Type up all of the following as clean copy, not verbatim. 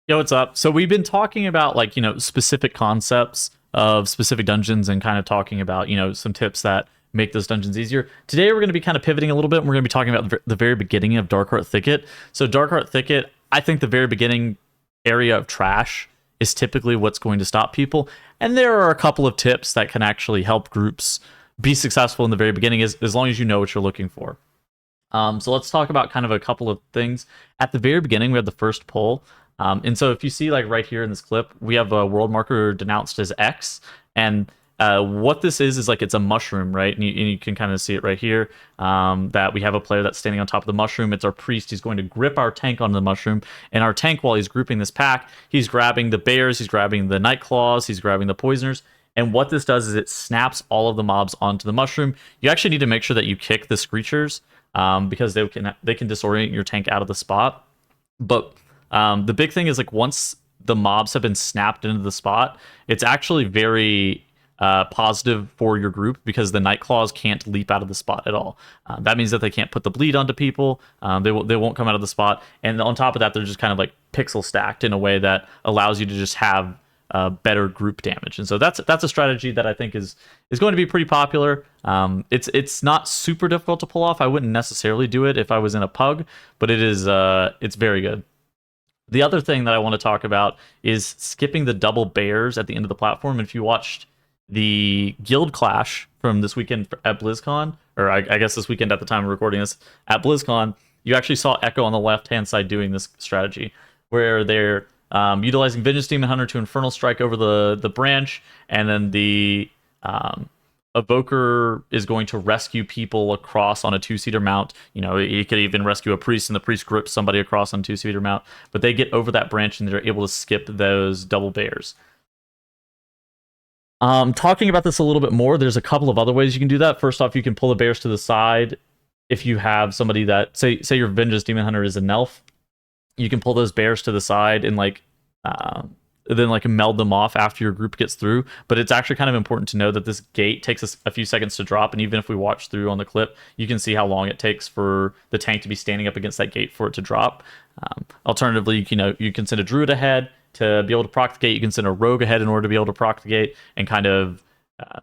Yo, what's up? So we've been talking about like, specific concepts of specific dungeons and kind of talking about, some tips that make those dungeons easier. Today we're going to be kind of pivoting a little bit and we're going to be talking about the very beginning of Darkheart Thicket. So Darkheart Thicket, I think the very beginning area of trash is typically what's going to stop people. And there are a couple of tips that can actually help groups be successful in the very beginning as long as you know what you're looking for. So let's talk about kind of a couple of things. At the very beginning, we have the first pull. And so if you see like right here in this clip, we have a world marker denounced as X. And what this is like it's a mushroom, right? And you can kind of see it right here, that we have a player that's standing on top of the mushroom. It's our priest. He's going to grip our tank onto the mushroom. And our tank, while he's grouping this pack, he's grabbing the bears, he's grabbing the night claws, he's grabbing the poisoners. And what this does is it snaps all of the mobs onto the mushroom. You actually need to make sure that you kick the screechers, because they can disorient your tank out of the spot. But the big thing is like once the mobs have been snapped into the spot, it's actually very positive for your group because the night claws can't leap out of the spot at all. That means that they can't put the bleed onto people. They won't come out of the spot, and on top of that, they're just kind of like pixel stacked in a way that allows you to just have better group damage. And so that's a strategy that I think is going to be pretty popular. It's not super difficult to pull off. I wouldn't necessarily do it if I was in a pug, but it's very good. The other thing that I want to talk about is skipping the double bears at the end of the platform. And if you watched the guild clash from this weekend at BlizzCon, or I guess this weekend at the time of recording this at BlizzCon, you actually saw Echo on the left-hand side doing this strategy where they're utilizing Vengeance Demon Hunter to Infernal Strike over the branch, and then the Evoker is going to rescue people across on a two-seater mount. He could even rescue a priest, and the priest grips somebody across on a two-seater mount. But they get over that branch, and they're able to skip those double bears. Talking about this a little bit more, there's a couple of other ways you can do that. First off, you can pull the bears to the side. If you have somebody that, say your Vengeance Demon Hunter is an elf, you can pull those bears to the side and then meld them off after your group gets through. But it's actually kind of important to know that this gate takes us a few seconds to drop, and even if we watch through on the clip, you can see how long it takes for the tank to be standing up against that gate for it to drop. Alternatively, you can send a druid ahead to be able to proc the gate. You can send a rogue ahead in order to be able to proc the gate and kind of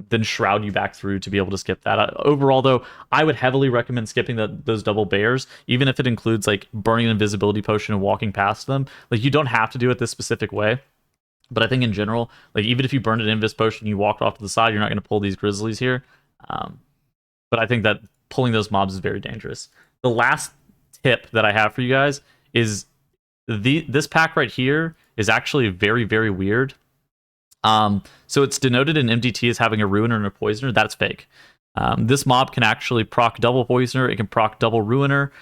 then shroud you back through to be able to skip that. Overall, though, I would heavily recommend skipping those double bears, even if it includes like burning an invisibility potion and walking past them. Like, you don't have to do it this specific way, but I think in general, like even if you burned an invis potion, you walked off to the side, you're not going to pull these grizzlies here. But I think that pulling those mobs is very dangerous. The last tip that I have for you guys is this pack right here is actually very, very weird. So it's denoted in MDT as having a Ruiner and a Poisoner. That's fake. This mob can actually proc double Poisoner. It can proc double Ruiner.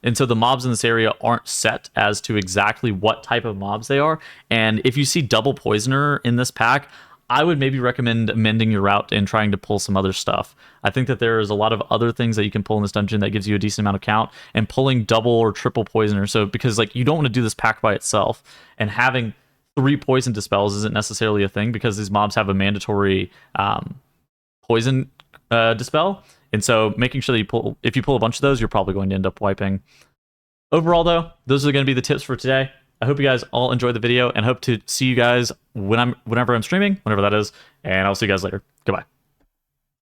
And so the mobs in this area aren't set as to exactly what type of mobs they are. And if you see double Poisoner in this pack, I would maybe recommend amending your route and trying to pull some other stuff. I think that there's a lot of other things that you can pull in this dungeon that gives you a decent amount of count, and pulling double or triple Poisoner. So because like you don't want to do this pack by itself, and having 3 poison dispels isn't necessarily a thing because these mobs have a mandatory poison dispel. And so making sure that if you pull a bunch of those, you're probably going to end up wiping. Overall, though, those are going to be the tips for today. I hope you guys all enjoyed the video and hope to see you guys whenever I'm streaming, whenever that is. And I'll see you guys later. Goodbye.